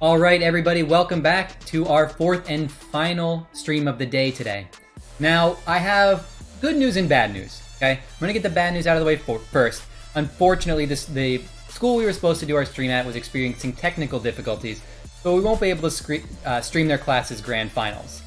All right, everybody, welcome back to our fourth and final stream of the day today. Now, I have good news and bad news, okay? I'm going to get the bad news out of the way first. Unfortunately, the school we were supposed to do our stream at was experiencing technical difficulties, so we won't be able to stream their class's grand finals.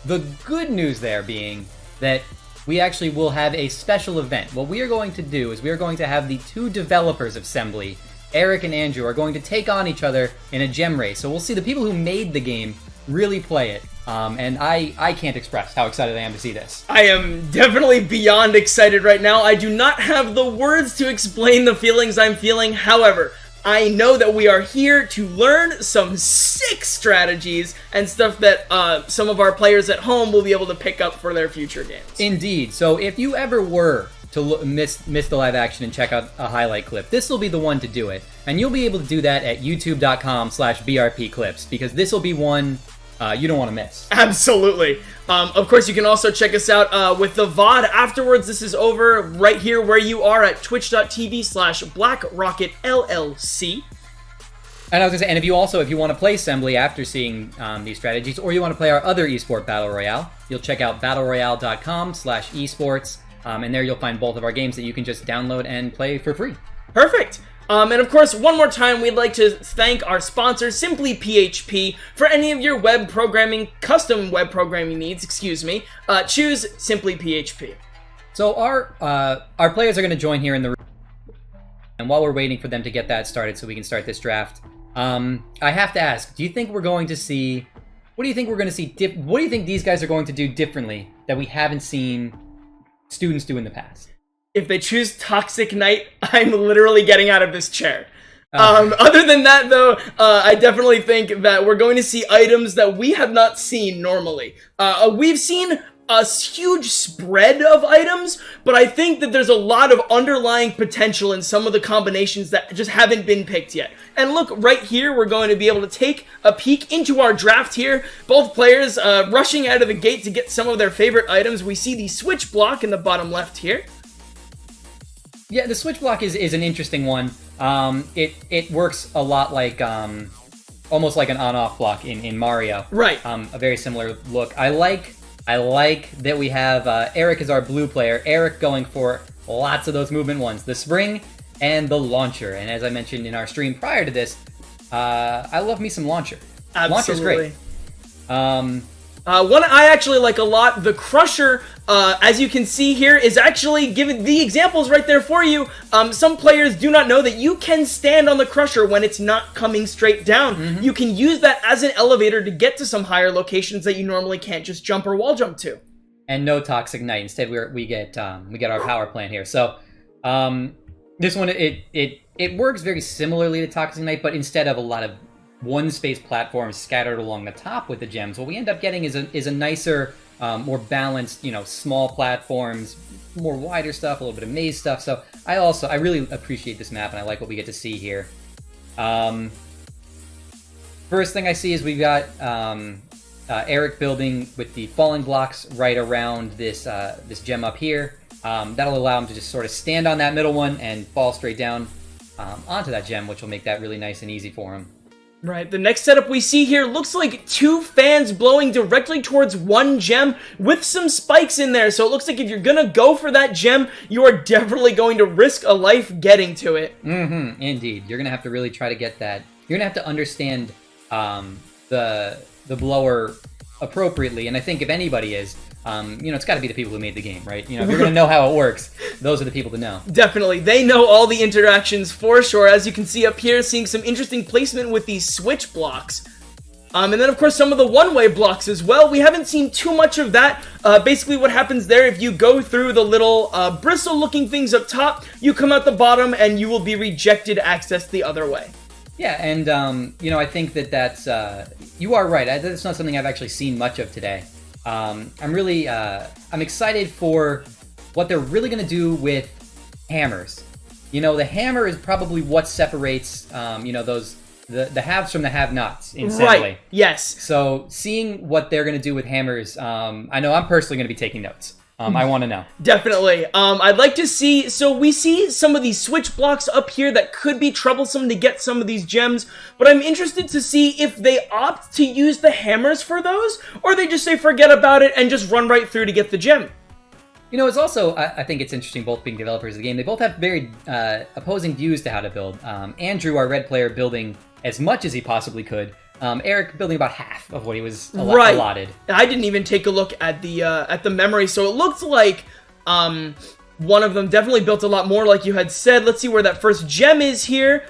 The good news there being that we actually will have a special event. What we are going to do is we are going to have the two developers of SEMBLY, Eric and Andrew, are going to take on each other in a gem race. So we'll see the people who made the game really play it. And I can't express how excited I am to see this. I am definitely beyond excited right now. I do not have the words to explain the feelings I'm feeling. However, I know that we are here to learn some sick strategies and stuff that some of our players at home will be able to pick up for their future games. Indeed. So if you ever were to miss the live action and check out a highlight clip, this will be the one to do it. And you'll be able to do that at youtube.com/brpclips, because this will be one you don't want to miss. Absolutely. Of course, you can also check us out with the VOD afterwards. This is over right here where you are at twitch.tv/BlackRocketLLC. And I was going to say, and if you want to play SEMBLY after seeing these strategies, or you want to play our other eSport Battle Royale, you'll check out battleroyale.com/esports. And there you'll find both of our games that you can just download and play for free. Perfect. And of course, one more time, we'd like to thank our sponsor, Simply PHP, for any of your custom web programming needs, choose Simply PHP. So our players are going to join here in the room. And while we're waiting for them to get that started so we can start this draft, I have to ask, what do you think we're going to see? What do you think these guys are going to do differently that we haven't seen students do in the past? If they choose Toxic Knight, I'm literally getting out of this chair. Other than that, though, I definitely think that we're going to see items that we have not seen normally. We've seen a huge spread of items, but I think that there's a lot of underlying potential in some of the combinations that just haven't been picked yet. And look, right here, we're going to be able to take a peek into our draft here. Both players rushing out of the gate to get some of their favorite items. We see the switch block in the bottom left here. Yeah, the switch block is an interesting one. It works a lot like almost like an on-off block in Mario. Right. A very similar look. I like that we have Eric as our blue player. Eric going for lots of those movement ones, the spring and the launcher. And as I mentioned in our stream prior to this, I love me some launcher. Absolutely. Launcher's great. One I actually like a lot, the Crusher, as you can see here, is actually given the examples right there for you. Some players do not know that you can stand on the Crusher when it's not coming straight down. Mm-hmm. You can use that as an elevator to get to some higher locations that you normally can't just jump or wall jump to. And no Toxic Knight. Instead, we get our power plant here. So this one it works very similarly to Toxic Knight, but instead of a lot of one-space platforms scattered along the top with the gems, what we end up getting is a nicer, more balanced, small platforms, more wider stuff, a little bit of maze stuff. So I really appreciate this map, and I like what we get to see here. First thing I see is we've got Eric building with the falling blocks right around this gem up here. That'll allow him to just sort of stand on that middle one and fall straight down onto that gem, which will make that really nice and easy for him. Right, the next setup we see here looks like two fans blowing directly towards one gem with some spikes in there. So it looks like if you're gonna go for that gem, you are definitely going to risk a life getting to it. Mm-hmm, indeed. You're gonna have to really try to get that. You're gonna have to understand the blower appropriately, and I think if anybody is, it's got to be the people who made the game, right? If you're going to know how it works, those are the people to know. Definitely. They know all the interactions for sure. As you can see up here, seeing some interesting placement with these switch blocks. And then, of course, some of the one-way blocks as well. We haven't seen too much of that. Basically, what happens there, if you go through the little bristle-looking things up top, you come out the bottom, and you will be rejected access the other way. Yeah, and, I think that's... you are right. That's not something I've actually seen much of today. I'm excited for what they're really going to do with hammers. The hammer is probably what separates, the haves from the have-nots in SEMBLY. Right, yes. So seeing what they're going to do with hammers, I know I'm personally going to be taking notes I want to know. Definitely. I'd like to see, so we see some of these switch blocks up here that could be troublesome to get some of these gems, but I'm interested to see if they opt to use the hammers for those, or they just say forget about it and just run right through to get the gem. You know, it's also, I think it's interesting, both being developers of the game, they both have very opposing views to how to build. Andrew, our red player, building as much as he possibly could. Eric building about half of what he was allotted. I didn't even take a look at the memory, so it looked like one of them definitely built a lot more, like you had said. Let's see where that first gem is here.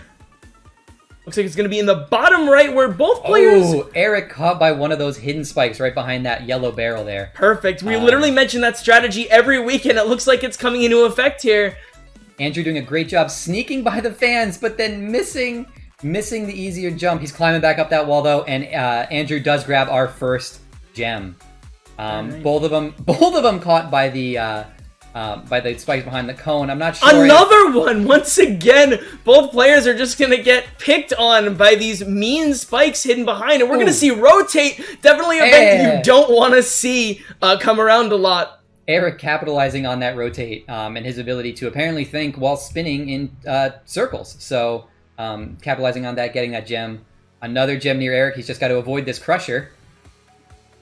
Looks like it's going to be in the bottom right where both players... Oh, Eric caught by one of those hidden spikes right behind that yellow barrel there. Perfect. We literally mention that strategy every week, and it looks like it's coming into effect here. Andrew doing a great job sneaking by the fans, but then missing the easier jump. He's climbing back up that wall, though, and Andrew does grab our first gem. Right. Both of them caught by the spikes behind the cone. I'm not sure. Another one! Once again, both players are just gonna get picked on by these mean spikes hidden behind, and we're gonna see rotate. Definitely a thing you don't want to see come around a lot. Eric capitalizing on that rotate and his ability to apparently think while spinning in circles. So capitalizing on that, getting that gem. Another gem near Eric. He's just got to avoid this crusher.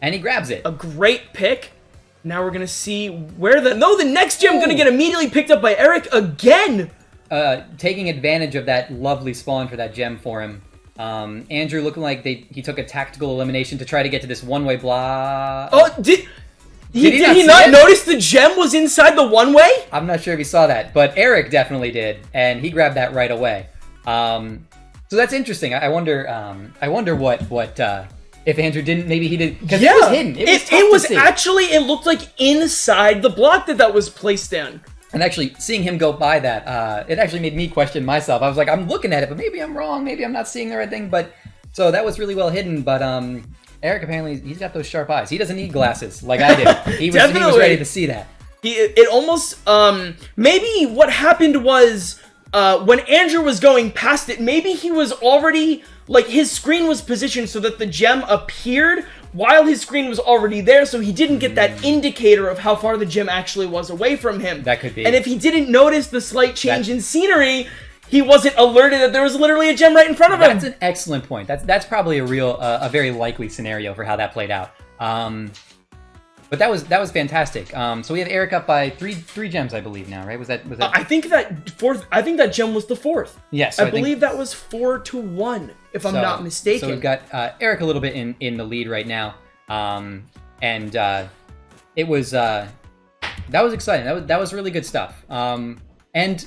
And he grabs it. A great pick. Now we're going to see where the next gem going to get immediately picked up by Eric again. Taking advantage of that lovely spawn for that gem for him. Andrew looking like he took a tactical elimination to try to get to this one-way block. Oh, did he not notice the gem was inside the one-way? I'm not sure if he saw that, but Eric definitely did, and he grabbed that right away. So that's interesting. I wonder what if Andrew didn't, maybe he did, because it was hidden. It looked like inside the block that was placed in. And actually, seeing him go by that, it actually made me question myself. I was like, I'm looking at it, but maybe I'm wrong. Maybe I'm not seeing the right thing. But so that was really well hidden. But Eric apparently he's got those sharp eyes. He doesn't need glasses like I did. He was ready to see that. It almost maybe what happened was when Andrew was going past it, maybe he was already. Like, his screen was positioned so that the gem appeared while his screen was already there, so he didn't get that indicator of how far the gem actually was away from him. That could be. And if he didn't notice the slight change in scenery, he wasn't alerted that there was literally a gem right in front of him. That's an excellent point. That's probably a very likely scenario for how that played out. But that was fantastic. So we have Eric up by three gems, I believe now, right? Was that? I think that gem was the fourth. Yes, I believe that was 4-1, if I'm not mistaken. So we've got Eric a little bit in the lead right now, and it was that was exciting. That was really good stuff. And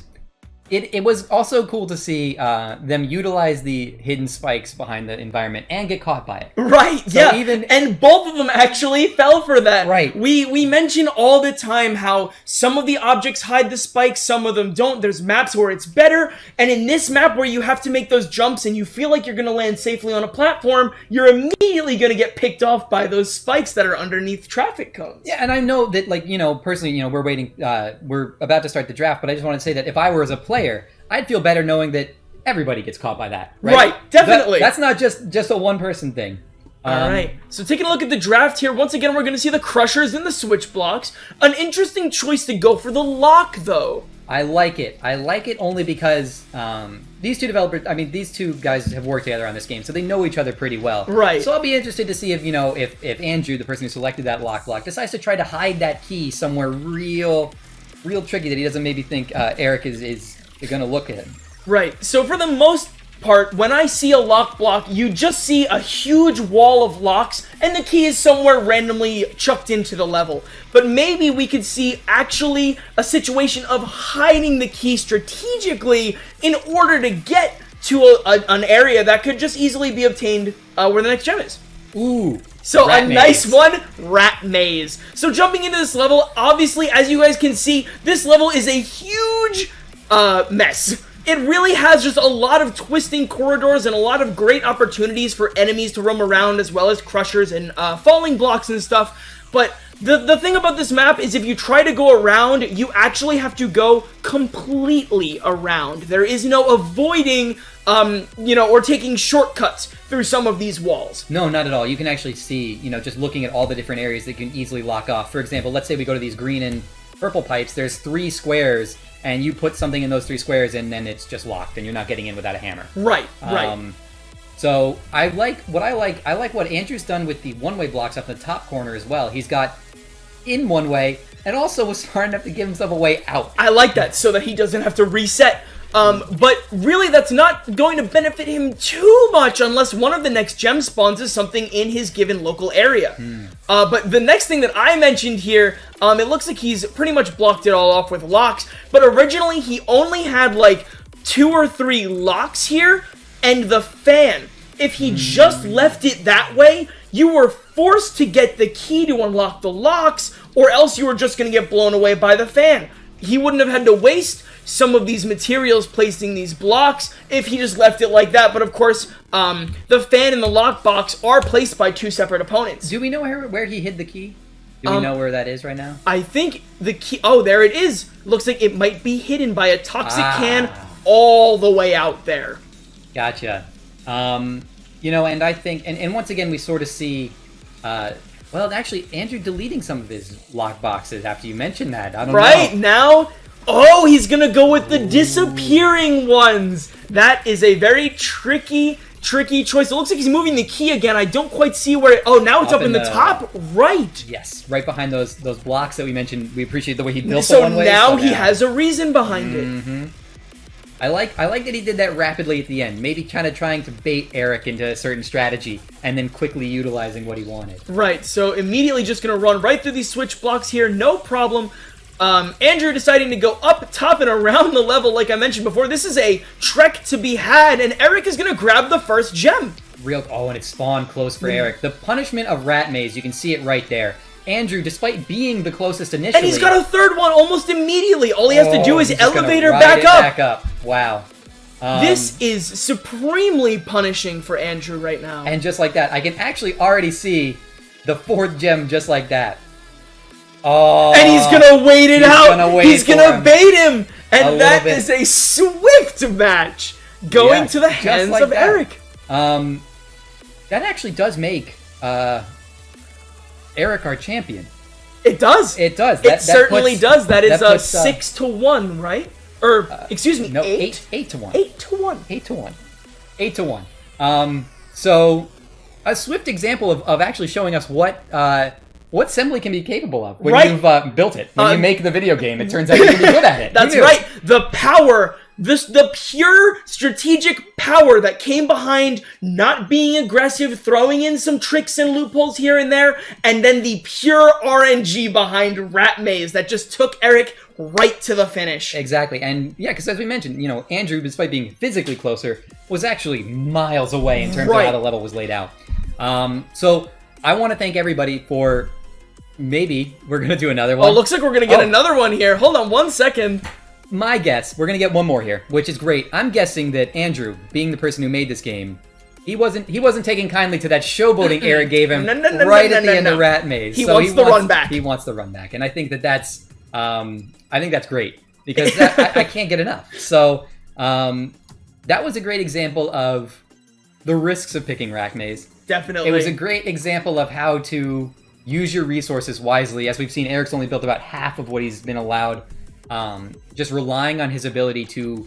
it was also cool to see them utilize the hidden spikes behind the environment and get caught by it. Right, so and both of them actually fell for that. Right. We mention all the time how some of the objects hide the spikes, some of them don't. There's maps where it's better, and in this map where you have to make those jumps and you feel like you're going to land safely on a platform, you're immediately going to get picked off by those spikes that are underneath traffic cones. Yeah, and I know that, like, personally, we're waiting, we're about to start the draft, but I just want to say that if I were as a player, I'd feel better knowing that everybody gets caught by that. Right, definitely. That's not just a one-person thing. All right, so taking a look at the draft here, once again, we're going to see the crushers and the switch blocks. An interesting choice to go for the lock, though. I like it. I like it only because these two guys have worked together on this game, so they know each other pretty well. Right. So I'll be interested to see if Andrew, the person who selected that lock block, decides to try to hide that key somewhere real tricky that he doesn't maybe think Eric is going to look at. Right. So for the most part, when I see a lock block, you just see a huge wall of locks, and the key is somewhere randomly chucked into the level. But maybe we could see actually a situation of hiding the key strategically in order to get to an area that could just easily be obtained where the next gem is. Ooh. So a nice one, rat maze. So jumping into this level, obviously, as you guys can see, this level is a huge mess. It really has just a lot of twisting corridors and a lot of great opportunities for enemies to roam around, as well as crushers and falling blocks and stuff. But the thing about this map is if you try to go around, you actually have to go completely around. There is no avoiding or taking shortcuts through some of these walls. No, not at all. You can actually see, just looking at all the different areas that you can easily lock off. For example, let's say we go to these green and purple pipes. There's 3 squares, and you put something in those 3 squares, and then it's just locked, and you're not getting in without a hammer. Right. So I like what Andrew's done with the one-way blocks up in the top corner as well. He's got in one way, and also was smart enough to give himself a way out. I like that, so that he doesn't have to reset. But really, that's not going to benefit him too much unless one of the next gem spawns is something in his given local area. But the next thing that I mentioned here, it looks like he's pretty much blocked it all off with locks, but originally he only had like 2 or 3 locks here, and the fan. If he just left it that way, you were forced to get the key to unlock the locks, or else you were just going to get blown away by the fan. He wouldn't have had to waste some of these materials placing these blocks if he just left it like that. But of course, the fan and the lockbox are placed by 2 separate opponents. Do we know where he hid the key? Do we know where that is right now? I think the key... Oh, there it is. Looks like it might be hidden by a toxic can all the way out there. Gotcha. And I think... And once again, we sort of see... well, actually, Andrew deleting some of his lockboxes after you mentioned that. I don't know. Right, now... Oh, he's gonna go with the disappearing ones. That is a very tricky choice. It looks like he's moving the key again. I don't quite see where it... Oh, now it's up in the top right. Yes, right behind those blocks that we mentioned. We appreciate the way he built so the one way. Now he has a reason behind it. I like that he did that rapidly at the end. Maybe kind of trying to bait Eric into a certain strategy and then quickly utilizing what he wanted. Right, so immediately just going to run right through these switch blocks here. No problem. Andrew deciding to go up top and around the level, like I mentioned before. This is a trek to be had, and Eric is going to grab the first gem. And it spawned close for Eric. The punishment of Rat Maze, you can see it right there. Andrew, despite being the closest initially... And he's got a third one almost immediately. All he has to do is elevator back up. Wow. This is supremely punishing for Andrew right now. And just like that, I can actually already see the 4th gem just like that. Oh, and he's gonna wait it out. He's gonna bait him, and that is a swift match going to the hands of Eric. That actually does make Eric our champion. It does. It does. It certainly does. That is 6-1, right? Or excuse me, no, 8 to 1. 8 to 1. 8 to 1. 8 to 1. So a swift example of actually showing us what SEMBLY can be capable of when you've built it. When you make the video game, it turns out you can be good at it. That's right. The power, the pure strategic power that came behind not being aggressive, throwing in some tricks and loopholes here and there, and then the pure RNG behind Rat Maze that just took Eric right to the finish. Exactly. And yeah, because as we mentioned, Andrew, despite being physically closer, was actually miles away in terms of how the level was laid out. So I want to thank everybody for... Maybe we're going to do another one. Oh, looks like we're going to get another one here. Hold on 1 second. My guess, we're going to get one more here, which is great. I'm guessing that Andrew, being the person who made this game, he wasn't taking kindly to that showboating Eric gave him at the end of Rat Maze. He wants the run back. He wants the run back. And I think that's great because I can't get enough. So that was a great example of the risks of picking Rat Maze. Definitely. It was a great example of how to use your resources wisely. As we've seen, Eric's only built about half of what he's been allowed, just relying on his ability to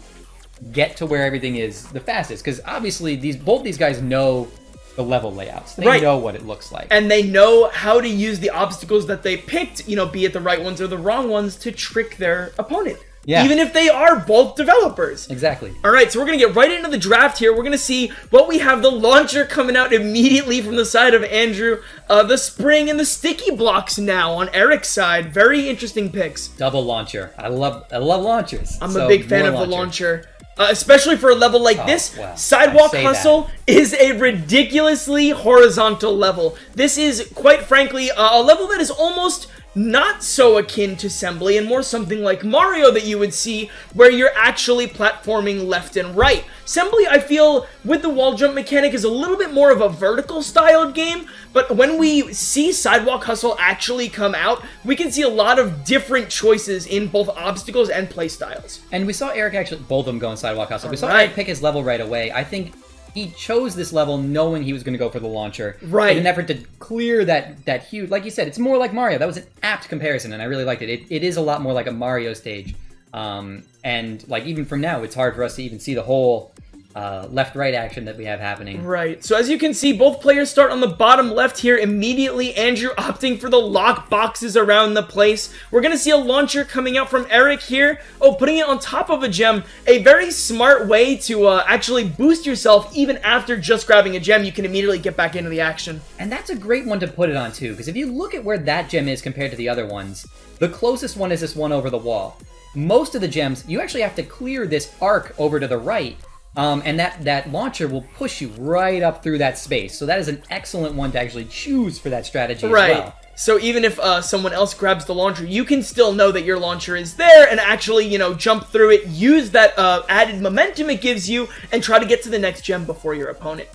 get to where everything is the fastest. Because obviously, both these guys know the level layouts. They know what it looks like. And they know how to use the obstacles that they picked, be it the right ones or the wrong ones, to trick their opponent. Yeah. Even if they are both developers. Exactly. All right, so we're going to get right into the draft here. We're going to see what we have. The launcher coming out immediately from the side of Andrew. The spring and the sticky blocks now on Eric's side. Very interesting picks. Double launcher. I love launchers. I'm a big fan of the launcher. Especially for a level like this. Wow. Sidewalk Hustle is a ridiculously horizontal level. This is, quite frankly, a level that is almost not so akin to SEMBLY and more something like Mario that you would see where you're actually platforming left and right. SEMBLY, I feel, with the wall jump mechanic is a little bit more of a vertical styled game, but when we see Sidewalk Hustle actually come out, we can see a lot of different choices in both obstacles and playstyles. And we saw Eric actually, both of them go in Sidewalk Hustle. We saw Eric pick his level right away. I think he chose this level knowing he was going to go for the launcher. Right. In an effort to clear that huge, like you said, it's more like Mario. That was an apt comparison, and I really liked it. It is a lot more like a Mario stage. And like even from now, it's hard for us to even see the whole left-right action that we have happening. Right. So as you can see, both players start on the bottom left here immediately. Andrew opting for the lock boxes around the place. We're going to see a launcher coming out from Eric here. Oh, putting it on top of a gem. A very smart way to actually boost yourself even after just grabbing a gem. You can immediately get back into the action. And that's a great one to put it on too, because if you look at where that gem is compared to the other ones, the closest one is this one over the wall. Most of the gems, you actually have to clear this arc over to the right. And that launcher will push you right up through that space. So that is an excellent one to actually choose for that strategy as well. So even if someone else grabs the launcher, you can still know that your launcher is there and actually, you know, jump through it, use that added momentum it gives you, and try to get to the next gem before your opponent.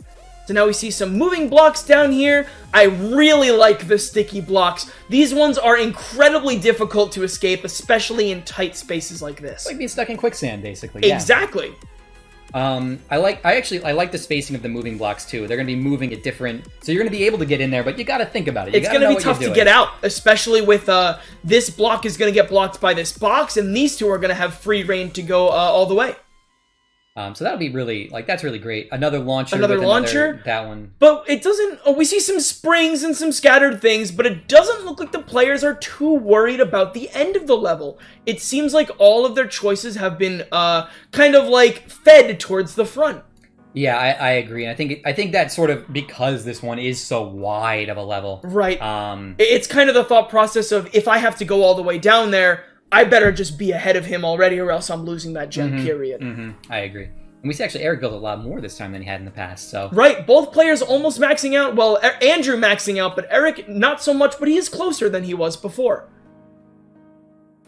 So now we see some moving blocks down here. I really like the sticky blocks. These ones are incredibly difficult to escape, especially in tight spaces like this. It's like being stuck in quicksand, basically. Yeah. Exactly. I like the spacing of the moving blocks too. They're going to be moving at different, so you're going to be able to get in there, but you got to think about it. It's going to be tough to get out, especially with this block is going to get blocked by this box, and these two are going to have free reign to go all the way. So that'll be really, like, that's really great. Another launcher. That one. But it doesn't, we see some springs and some scattered things, but it doesn't look like the players are too worried about the end of the level. It seems like all of their choices have been kind of like fed towards the front. Yeah, I agree. And I think that's sort of because this one is so wide of a level. Right. It's kind of the thought process of, if I have to go all the way down there, I better just be ahead of him already or else I'm losing that gem, period. I agree. And we see actually Eric built a lot more this time than he had in the past, so... Right, both players almost maxing out. Well, Andrew maxing out, but Eric not so much, but he is closer than he was before.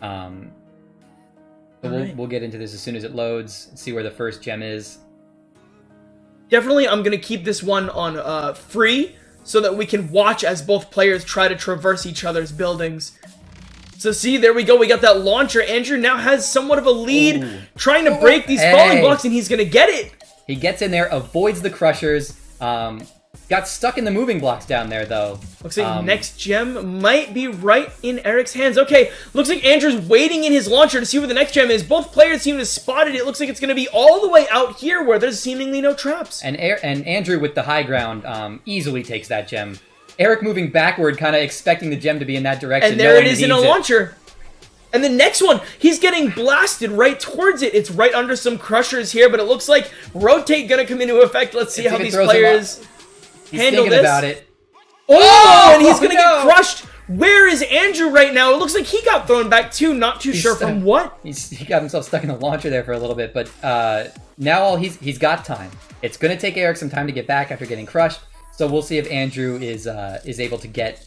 But we'll get into this as soon as it loads, see where the first gem is. Definitely, I'm going to keep this one on free so that we can watch as both players try to traverse each other's buildings. So see, there we go. We got that launcher. Andrew now has somewhat of a lead, trying to break these falling blocks, and he's going to get it. He gets in there, avoids the crushers, got stuck in the moving blocks down there, though. Looks like next gem might be right in Eric's hands. Okay, looks like Andrew's waiting in his launcher to see where the next gem is. Both players seem to spot it. It looks like it's going to be all the way out here where there's seemingly no traps. And Andrew, with the high ground, easily takes that gem. Eric moving backward, kind of expecting the gem to be in that direction. And there it is in a launcher. And the next one, he's getting blasted right towards it. It's right under some crushers here, but it looks like rotate gonna come into effect. Let's see how these players handle this. About it. Oh, and he's gonna get crushed. Where is Andrew right now? It looks like he got thrown back too. Not too sure from what. He got himself stuck in the launcher there for a little bit, but now he's got time. It's gonna take Eric some time to get back after getting crushed. So we'll see if Andrew is able to get...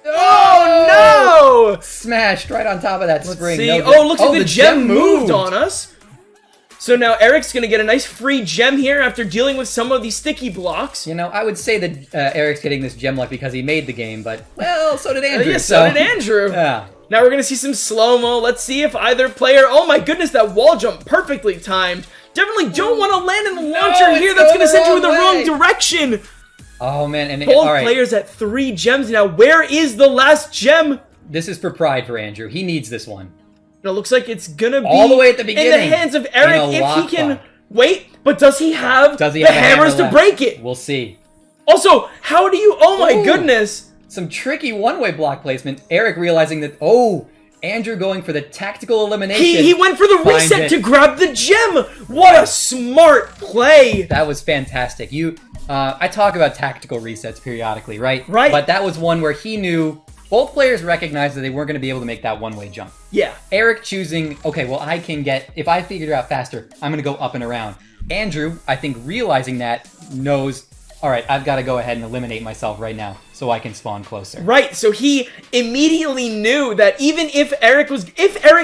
Oh, no! Smashed right on top of that spring. See. Looks like the gem moved on us. So now Eric's going to get a nice free gem here after dealing with some of these sticky blocks. You know, I would say that Eric's getting this gem luck because he made the game, but, well, so did Andrew. So did Andrew. Yeah. Now we're going to see some slow-mo. Let's see if either player... Oh my goodness, that wall jump perfectly timed. Definitely don't want to land in the launcher here. That's going to send you in the wrong direction. Oh, man. And both players at 3 gems now. Where is the last gem? This is for pride for Andrew. He needs this one. It looks like it's going to be all the way at the beginning, in the hands of Eric if he can wait. But does he have the hammers to break it? We'll see. Also, how do you... Oh, my goodness. Some tricky one-way block placement. Eric realizing that... Andrew going for the tactical elimination. He went for the reset to grab the gem. What a smart play. That was fantastic. I talk about tactical resets periodically, right? Right. But that was one where he knew both players recognized that they weren't going to be able to make that one-way jump. Yeah. Eric choosing, okay, well, I can get... If I figure it out faster, I'm going to go up and around. Andrew, I think, realizing that, knows... all right, I've got to go ahead and eliminate myself right now so I can spawn closer. Right, so he immediately knew that even if Eric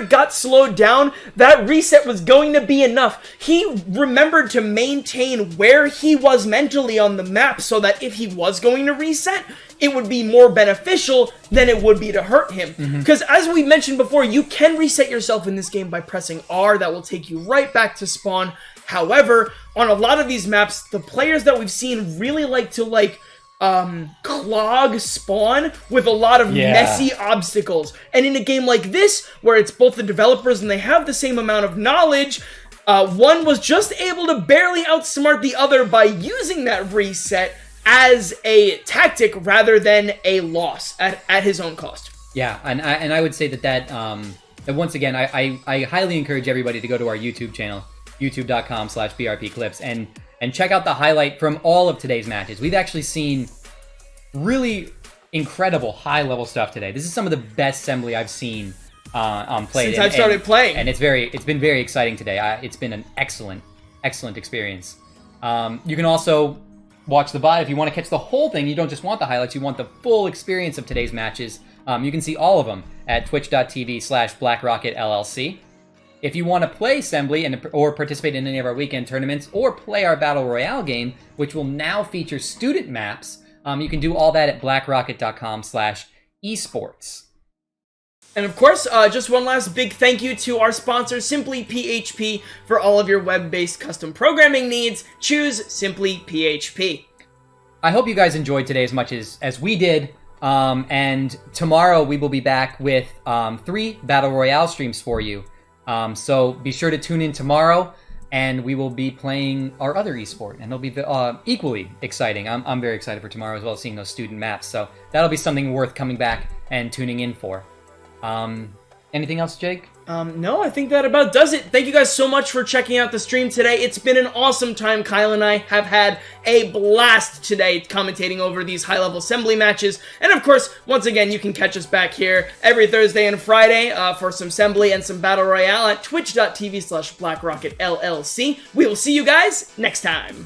got slowed down, that reset was going to be enough. He remembered to maintain where he was mentally on the map so that if he was going to reset, it would be more beneficial than it would be to hurt him. Because as we mentioned before, you can reset yourself in this game by pressing R. That will take you right back to spawn. However, on a lot of these maps, the players that we've seen really like to clog spawn with a lot of messy obstacles. And in a game like this, where it's both the developers and they have the same amount of knowledge, one was just able to barely outsmart the other by using that reset as a tactic rather than a loss at his own cost. Yeah, and I would say that once again, I highly encourage everybody to go to our YouTube channel, youtube.com/brpclips, and check out the highlight from all of today's matches. We've actually seen really incredible high-level stuff today. This is some of the best SEMBLY I've seen played. Since I've started playing. And it's been very exciting today. It's been an excellent experience. You can also watch the VOD if you want to catch the whole thing. You don't just want the highlights, you want the full experience of today's matches. You can see all of them at twitch.tv/BlackRocketLLC. If you want to play SEMBLY or participate in any of our weekend tournaments or play our Battle Royale game, which will now feature student maps, you can do all that at blackrocket.com/esports. And of course, just one last big thank you to our sponsor, Simply PHP, for all of your web-based custom programming needs. Choose Simply PHP. I hope you guys enjoyed today as much as we did. And tomorrow we will be back with 3 Battle Royale streams for you. So be sure to tune in tomorrow, and we will be playing our other esport, and it'll be equally exciting. I'm very excited for tomorrow as well, seeing those student maps. So that'll be something worth coming back and tuning in for. Anything else, Jake? No, I think that about does it. Thank you guys so much for checking out the stream today. It's been an awesome time. Kyle and I have had a blast today commentating over these high-level SEMBLY matches. And of course, once again, you can catch us back here every Thursday and Friday for some SEMBLY and some Battle Royale at twitch.tv/BlackRocketLLC. We will see you guys next time.